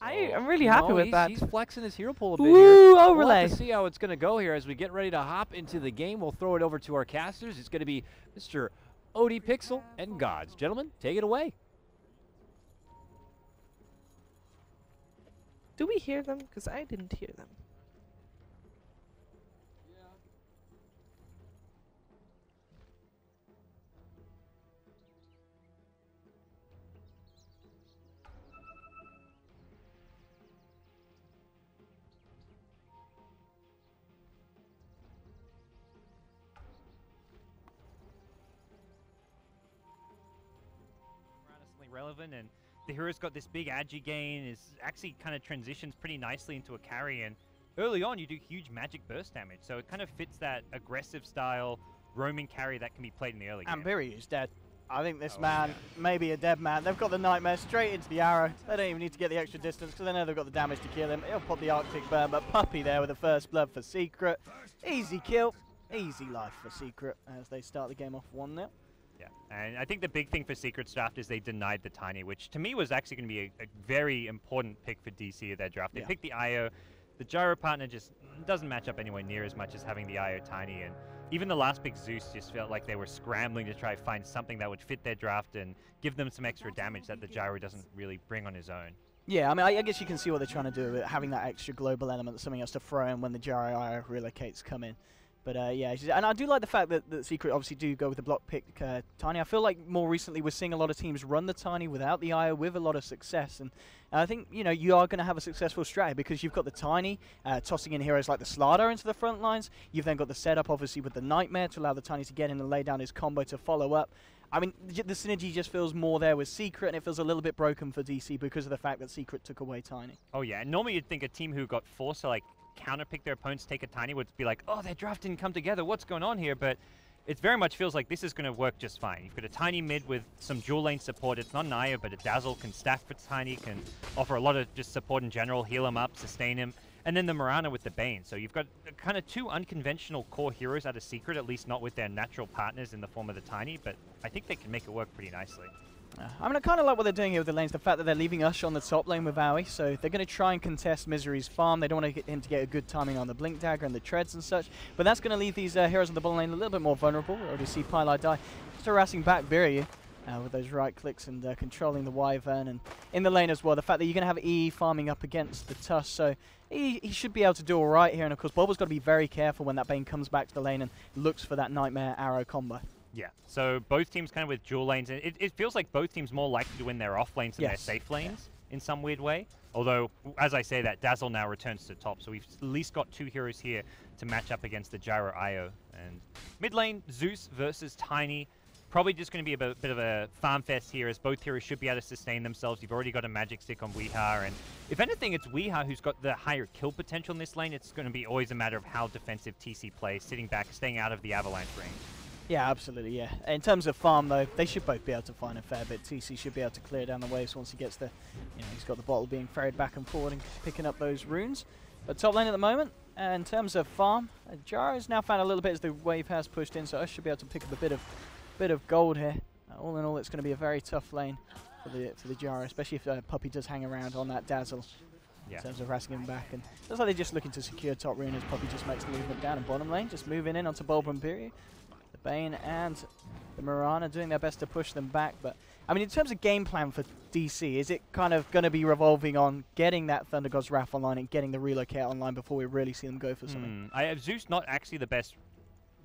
I'm really happy with that. He's flexing his hero pool a bit Ooh, here. overlay. We'll have to see how it's going to go here as we get ready to hop into the game. We'll throw it over to our casters. It's going to be Mr. Odie Pixel and Gods. Gentlemen, take it away. Do we hear them? Because I didn't hear them. Relevant, and the hero's got this big agi gain, is actually kind of transitions pretty nicely into a carry, and early on you do huge magic burst damage, so it kind of fits that aggressive style roaming carry that can be played in the early game. And Biri is dead. I think this man may be a dead man. They've got the Nightmare straight into the arrow. They don't even need to get the extra distance because they know they've got the damage to kill him. He'll pop the Arctic Burn, but Puppy there with the first blood for Secret. Easy kill, easy life for Secret as they start the game off 1-0. Yeah, and I think the big thing for Secret's draft is they denied the Tiny, which to me was actually going to be a very important pick for DC at their draft. They picked the IO. The Gyro partner just doesn't match up anywhere near as much as having the IO Tiny, and even the last pick, Zeus, just felt like they were scrambling to try to find something that would fit their draft and give them some extra damage that the Gyro doesn't really bring on his own. Yeah, I mean, I guess you can see what they're trying to do with having that extra global element, something else to throw in when the Gyro IO relocates come in. But yeah, and I do like the fact that Secret obviously do go with the block pick Tiny. I feel like more recently we're seeing a lot of teams run the Tiny without the IO with a lot of success. And I think, you know, you are going to have a successful strategy because you've got the Tiny tossing in heroes like the Slardar into the front lines. You've then got the setup, obviously, with the Nightmare to allow the Tiny to get in and lay down his combo to follow up. I mean, the synergy just feels more there with Secret, and it feels a little bit broken for DC because of the fact that Secret took away Tiny. Oh, yeah. And normally you'd think a team who got forced to, like, counterpick their opponents, take a Tiny, would be like, oh, their draft didn't come together, what's going on here? But it very much feels like this is going to work just fine. You've got a Tiny mid with some dual lane support. It's not an IO, but a Dazzle can stack for Tiny, can offer a lot of just support in general, heal him up, sustain him. And then the Mirana with the Bane. So you've got kind of two unconventional core heroes out of Secret, at least not with their natural partners in the form of the Tiny, but I think they can make it work pretty nicely. I mean, I kind of like what they're doing here with the lanes, the fact that they're leaving Ush on the top lane with Aoi, so they're going to try and contest Misery's farm. They don't want to get him to get a good timing on the Blink Dagger and the Treads and such, but that's going to leave these heroes on the bottom lane a little bit more vulnerable. We already see Pylar die. Just harassing back Biryu with those right clicks and controlling the Wyvern, and in the lane as well, the fact that you're going to have E farming up against the Tusk, so he should be able to do all right here, and of course Bobo's got to be very careful when that Bane comes back to the lane and looks for that Nightmare arrow combo. Yeah, so both teams kind of with dual lanes, and it feels like both teams more likely to win their off lanes than their safe lanes in some weird way. Although, as I say that, Dazzle now returns to top, so we've at least got two heroes here to match up against the Gyro IO. And mid lane, Zeus versus Tiny. Probably just going to be a bit of a farm fest here, as both heroes should be able to sustain themselves. You've already got a magic stick on Weeha, and if anything, it's Weeha who's got the higher kill potential in this lane. It's going to be always a matter of how defensive TC plays, sitting back, staying out of the avalanche range. Yeah, absolutely, yeah. In terms of farm, though, they should both be able to find a fair bit. TC should be able to clear down the waves once he gets the, you know, he's got the bottle being ferried back and forward and picking up those runes. But top lane at the moment, in terms of farm, Gyro's now found a little bit as the wave has pushed in, so I should be able to pick up a bit of gold here. All in all, it's going to be a very tough lane for the Gyro, especially if Puppy does hang around on that Dazzle. In terms of harassing him back, and looks like they're just looking to secure top rune as Puppy just makes the movement down in bottom lane, just moving in onto Bulb and Biryu. The Bane and the Mirana doing their best to push them back, but I mean, in terms of game plan for DC, is it kind of going to be revolving on getting that Thunder God's Wrath online and getting the relocate online before we really see them go for something? I have Zeus not actually the best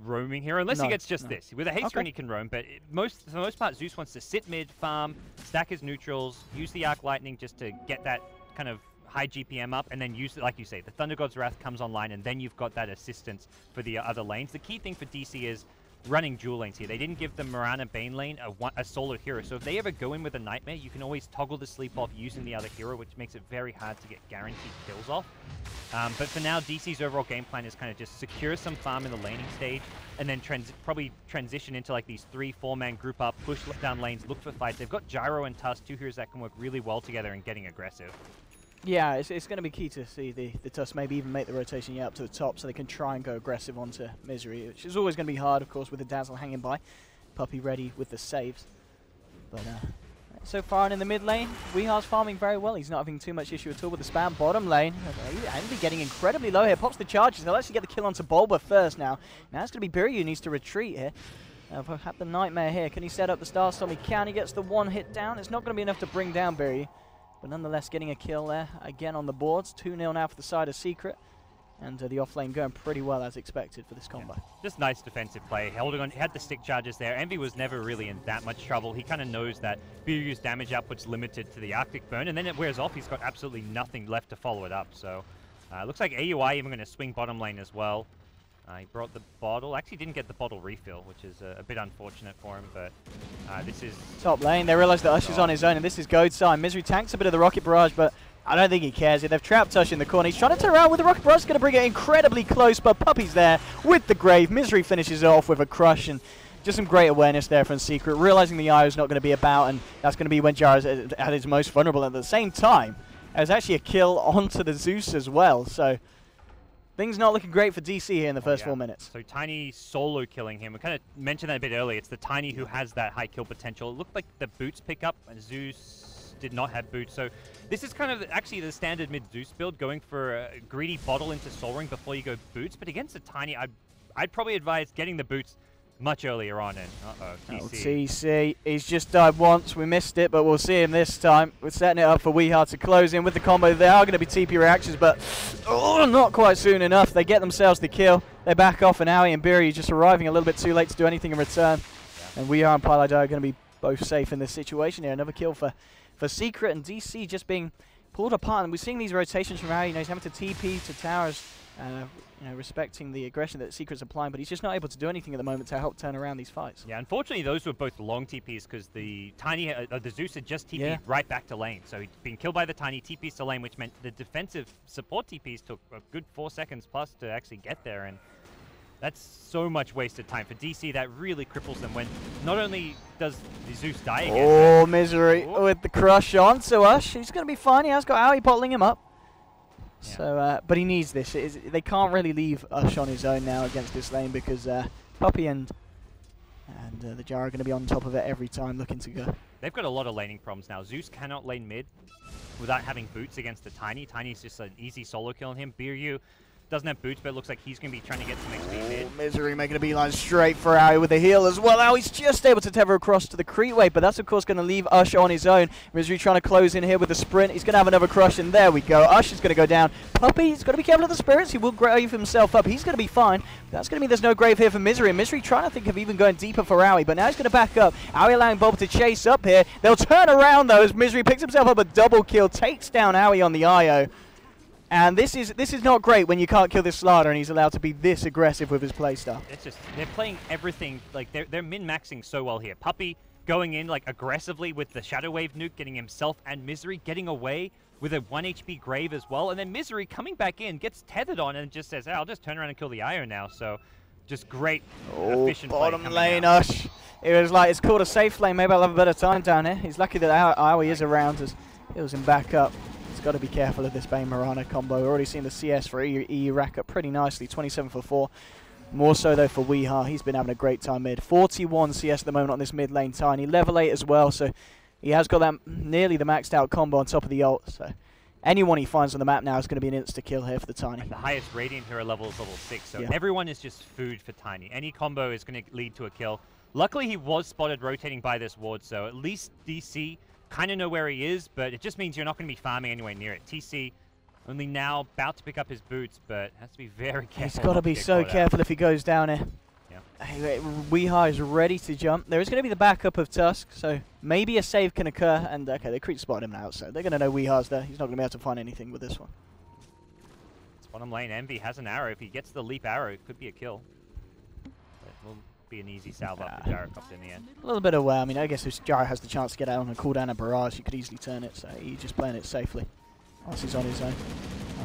roaming hero, unless he gets just this. With a haste rune he can roam, but for the most part, Zeus wants to sit mid, farm, stack his neutrals, use the Arc Lightning just to get that kind of high GPM up, and then use it, like you say, the Thunder God's Wrath comes online, and then you've got that assistance for the other lanes. The key thing for DC is running dual lanes here. They didn't give the Mirana Bane lane a solo hero, so if they ever go in with a Nightmare, you can always toggle the sleep off using the other hero, which makes it very hard to get guaranteed kills off. But for now, DC's overall game plan is kind of just secure some farm in the laning stage, and then probably transition into like these 3-4 man group up, push down lanes, look for fights. They've got Gyro and Tusk, two heroes that can work really well together and getting aggressive. Yeah, it's going to be key to see the Tusk maybe even make the rotation up to the top so they can try and go aggressive onto Misery, which is always going to be hard, of course, with the Dazzle hanging by. Puppy ready with the saves. But so far and in the mid lane. Weehar's farming very well. He's not having too much issue at all with the spam. Bottom lane, Envy getting incredibly low here. Pops the charges. They'll actually get the kill onto Bulba first now. Now it's going to be Biryu who needs to retreat here. We've had the Nightmare here. Can he set up the Starstorm? He can. He gets the one hit down. It's not going to be enough to bring down Biryu. But nonetheless, getting a kill there again on the boards. 2-0 now for the side of Secret. And the offlane going pretty well as expected for this combo. Yeah. Just nice defensive play. Holding on, had the stick charges there. Envy was never really in that much trouble. He kind of knows that Biryu's damage output's limited to the Arctic Burn, and then it wears off. He's got absolutely nothing left to follow it up. So looks like AUI even going to swing bottom lane as well. He brought the bottle. Actually didn't get the bottle refill, which is a bit unfortunate for him, but this is... Top lane, they realize that Ush is on his own, and this is Goad's sign. Misery tanks a bit of the Rocket Barrage, but I don't think he cares. They've trapped Ush in the corner. He's trying to turn around with the Rocket Barrage. Going to bring it incredibly close, but Puppy's there with the Grave. Misery finishes it off with a crush, and just some great awareness there from Secret, realizing the IO is not going to be about, and that's going to be when Jara's at his most vulnerable. At the same time, there's actually a kill onto the Zeus as well, so things not looking great for DC here in the first 4 minutes. So Tiny solo killing him. We kind of mentioned that a bit earlier. It's the Tiny who has that high kill potential. It looked like the boots pick up, and Zeus did not have boots. So this is kind of actually the standard mid Zeus build, going for a greedy bottle into Soul Ring before you go boots. But against the Tiny, I'd probably advise getting the boots much earlier on. And TC, he's just died once. We missed it, but we'll see him this time. We're setting it up for Weehar to close in with the combo. There are going to be TP reactions, but not quite soon enough. They get themselves the kill. They back off, and Aoi and Biryu just arriving a little bit too late to do anything in return. Yeah. And Weehar and Pylai are going to be both safe in this situation here. Another kill for Secret, and DC just being pulled apart. And we're seeing these rotations from Aoi. You know, he's having to TP to towers. You know, respecting the aggression that Secret's applying, but he's just not able to do anything at the moment to help turn around these fights. Yeah, unfortunately, those were both long TPs because the Tiny, the Zeus had just TP'd right back to lane. So he'd been killed by the Tiny, TPs to lane, which meant the defensive support TPs took a good 4 seconds plus to actually get there. And that's so much wasted time. For DC, that really cripples them when not only does the Zeus die again. Oh, Misery with the crush on to Ush. He's going to be fine. He has got Aoi bottling him up. Yeah. So, but he needs this. They can't really leave Ush on his own now against this lane because Puppy and the Jar are going to be on top of it every time looking to go. They've got a lot of laning problems now. Zeus cannot lane mid without having boots against the Tiny. Tiny's just an easy solo kill on him. Biryu doesn't have boots, but it looks like he's going to be trying to get some XP mid. Misery making a beeline straight for Aoi with the heal as well. Aoi's just able to tether across to the creep wave, but that's of course going to leave Ush on his own. Misery trying to close in here with the sprint. He's going to have another crush, and there we go. Ush is going to go down. Puppy's got to be careful of the spirits. He will grave himself up. He's going to be fine. That's going to mean there's no grave here for Misery. And Misery trying to think of even going deeper for Aoi, but now he's going to back up. Aoi allowing Bob to chase up here. They'll turn around though as Misery picks himself up a double kill, takes down Aoi on the IO. And this is not great when you can't kill this Slardar and he's allowed to be this aggressive with his playstyle. It's just, they're playing everything, like they're min-maxing so well here. Puppy going in like aggressively with the Shadow Wave nuke, getting himself and Misery getting away with a 1 HP Grave as well. And then Misery coming back in, gets tethered on and just says, I'll just turn around and kill the IO now. So just great, efficient play. Bottom lane Ush. It was like, it's called a safe lane. Maybe I'll have a better time down here. He's lucky that Aoi is around as heals him back up. He's got to be careful of this Bane Mirana combo. We've already seen the CS for EU rack up pretty nicely, 27 for 4. More so though for Weehar. He's been having a great time mid. 41 CS at the moment on this mid lane Tiny. Level 8 as well, so he has got that nearly the maxed out combo on top of the ult. So anyone he finds on the map now is going to be an insta-kill here for the Tiny. And the highest Radiant hero level is level 6, so everyone is just food for Tiny. Any combo is going to lead to a kill. Luckily he was spotted rotating by this ward, so at least DC kind of know where he is, but it just means you're not going to be farming anywhere near it. TC only now about to pick up his boots, but has to be very careful. He's got to be so careful if he goes down here. Yeah. Weehar is ready to jump. There is going to be the backup of Tusk, so maybe a save can occur. And okay, the creep spotted him now, so they're going to know Weehar's there. He's not going to be able to find anything with this one. It's bottom lane. Envy has an arrow. If he gets the leap arrow, it could be a kill. Be an easy salve up for Gyrocopter in the end. A little bit of I mean, I guess if Gyro has the chance to get out on a cooldown a barrage, you could easily turn it, so he's just playing it safely. Whilst he's on his own.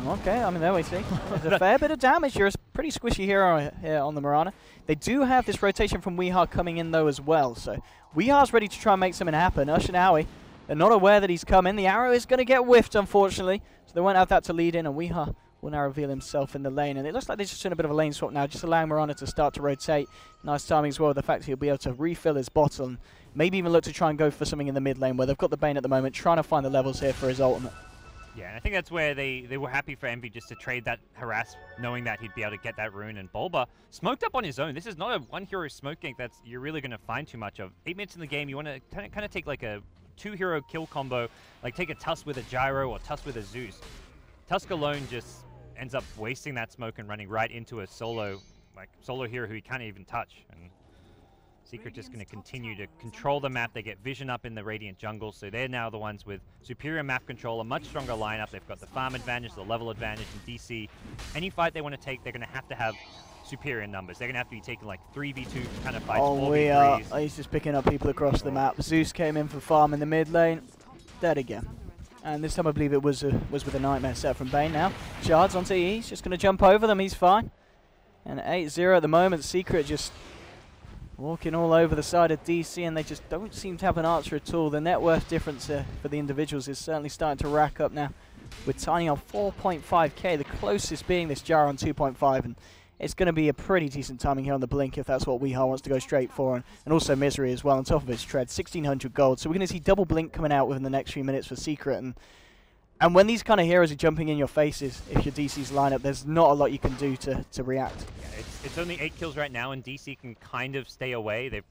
Okay, I mean, there we see. There's a fair bit of damage. You're a pretty squishy hero here on the Mirana. They do have this rotation from Weehar coming in, though, as well, so Weehar's ready to try and make something happen. Ush and Aoi, they're not aware that he's coming. The arrow is going to get whiffed, unfortunately, so they won't have that to lead in, and Weehar will now reveal himself in the lane, and it looks like they're just doing a bit of a lane swap now, just allowing Mirana to start to rotate. Nice timing as well, the fact he'll be able to refill his bottle, Maybe even look to try and go for something in the mid lane where they've got the Bane at the moment, trying to find the levels here for his ultimate. Yeah, and I think that's where they were happy for Envy just to trade that harass, knowing that he'd be able to get that rune. And Bulba smoked up on his own. This is not a one-hero smoke gank that you're really going to find too much of. 8 minutes in the game, you want to kind of take like a 2-hero kill combo, like take a Tusk with a Gyro or Tusk with a Zeus. Tusk alone just ends up wasting that smoke and running right into a solo hero who he can't even touch. And Secret just going to continue to control the map. They get vision up in the Radiant jungle, so they're now the ones with superior map control, a much stronger lineup. They've got the farm advantage, the level advantage, and DC. Any fight they want to take, they're going to have superior numbers. They're going to have to be taking like 3v2 kind of fights, 4v3s. He's just picking up people across the map. Zeus came in for farm in the mid lane. Dead again. And this time I believe it was with a Nightmare set from Bane now. Shards onto E. He's just going to jump over them. He's fine. And 8-0 at the moment. Secret just walking all over the side of DC, and they just don't seem to have an answer at all. The net worth difference for the individuals is certainly starting to rack up now, with Tiny on 4.5k, the closest being this Jar on 2.5, and it's going to be a pretty decent timing here on the Blink if that's what Weehaw wants to go straight for, and also Misery as well on top of his tread, 1600 gold. So we're going to see double Blink coming out within the next few minutes for Secret, and when these kind of heroes are jumping in your faces, if you're DC's lineup, there's not a lot you can do to react. Yeah, it's only 8 kills right now, and DC can kind of stay away. They're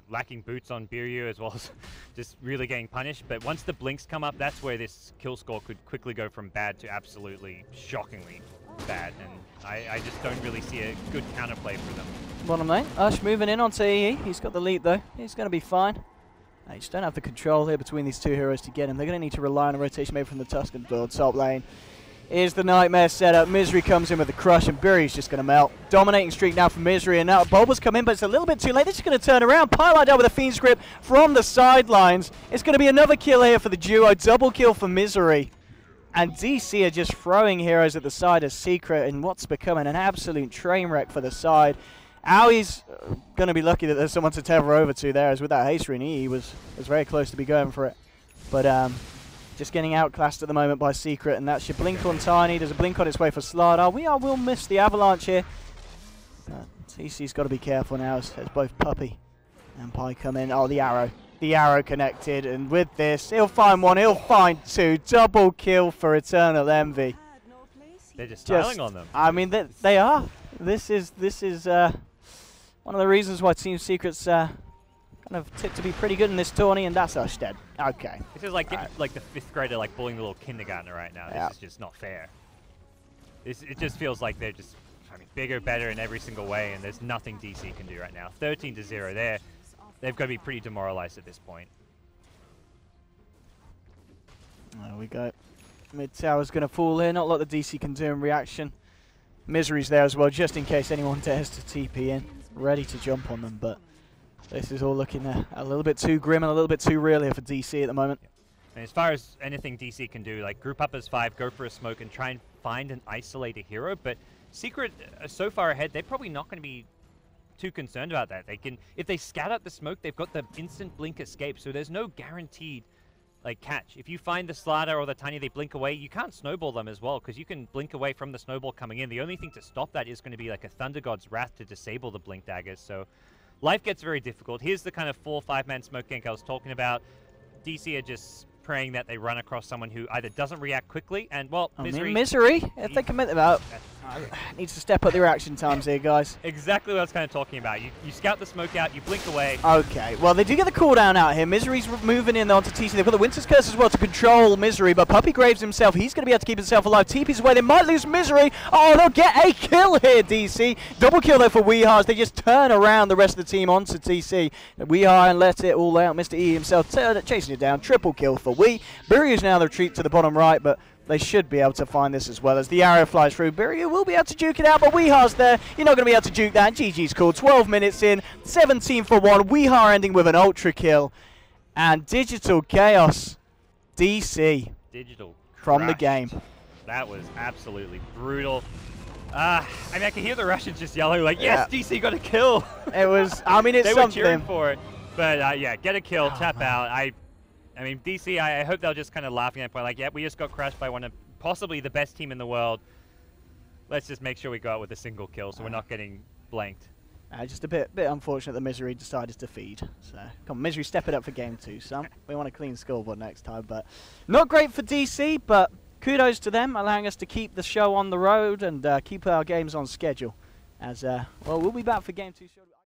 lacking boots on Biryu as well as just really getting punished. But once the blinks come up, that's where this kill score could quickly go from bad to absolutely shockingly bad. And I just don't really see a good counterplay for them. Bottom lane, Ush moving in onto EE. He's got the lead though. He's going to be fine. They just don't have the control here between these two heroes to get him. They're going to need to rely on a rotation maybe from the Tusk and top lane. Here's the Nightmare setup. Misery comes in with the crush, and Bury's just going to melt. Dominating streak now for Misery, and now Bulba's come in, but it's a little bit too late. They're just going to turn around. Pylite out with a Fiend's Grip from the sidelines. It's going to be another kill here for the duo. Double kill for Misery. And DC are just throwing heroes at the side of Secret in what's becoming an absolute train wreck for the side. Aui's going to be lucky that there's someone to tether over to there, as with that haste rune, he was very close to be going for it. But just getting outclassed at the moment by Secret, and that's your blink on Tiny. There's a blink on its way for Slardar. Will miss the avalanche here. TC's got to be careful now as both Puppy and Pi come in. Oh, the arrow. The arrow connected, and with this, he'll find one, he'll find two. Double kill for Eternal Envy. They're just styling on them. I mean, they are. This is one of the reasons why Team Secret's kind of tipped to be pretty good in this tourney, and that's Ush dead. Okay. This is like like the 5th grader like bullying the little kindergartner right now. This is just not fair. It just feels like they're just bigger, better in every single way, and there's nothing DC can do right now. 13-0. They've got to be pretty demoralized at this point. There we go. Mid tower's going to fall here. Not a lot the DC can do in reaction. Misery's there as well, just in case anyone dares to TP in. Ready to jump on them, but this is all looking a little bit too grim and a little bit too real here for DC at the moment. And as far as anything DC can do, like group up as 5, go for a smoke, and try and find and isolate a hero. But Secret are so far ahead, they're probably not going to be too concerned about that. They can, if they scat out the smoke, they've got the instant blink escape, so there's no guaranteed like catch. If you find the Slardar or the Tiny, they blink away, you can't snowball them as well, because you can blink away from the snowball coming in. The only thing to stop that is going to be like a Thunder God's Wrath to disable the blink daggers. So life gets very difficult. Here's the kind of 4-5-man smoke gank I was talking about. DC are just praying that they run across someone who either doesn't react quickly, and well, Misery, if they commit them out, needs to step up the reaction times here, guys. Exactly what I was kind of talking about. You scout the smoke out, you blink away. Okay, well, they do get the cooldown out here. Misery's moving in onto TC. They've got the Winter's Curse as well to control Misery, but Puppy Graves himself, he's going to be able to keep himself alive. TP's away, they might lose Misery. Oh, they'll get a kill here, DC. Double kill though for Weehaw as they just turn around the rest of the team onto TC. Weehaw and let it all out. Mr. E himself chasing it down. Triple kill for Wee. Biryu is now the retreat to the bottom right, but they should be able to find this as well as the arrow flies through. Biryu will be able to duke it out, but Weeha's there. You're not going to be able to duke that. GG's call. 12 minutes in, 17 for 1. Weeha ending with an ultra kill. And Digital Chaos, DC, Digital from crushed. the game. That was absolutely brutal. I mean, I can hear the Russians just yelling like, yes, DC got a kill. It was, I mean, it's they something. were cheering for it. But yeah, get a kill, tap out. I mean, DC, I hope they'll just kind of laughing at it, like, yeah, we just got crushed by one of possibly the best team in the world. Let's just make sure we go out with a single kill so we're not getting blanked. Just a bit unfortunate that Misery decided to feed. So, come on, Misery, step it up for game 2, son. We want a clean scoreboard next time, but not great for DC, but kudos to them, allowing us to keep the show on the road and keep our games on schedule. As, well, we'll be back for game 2 shortly.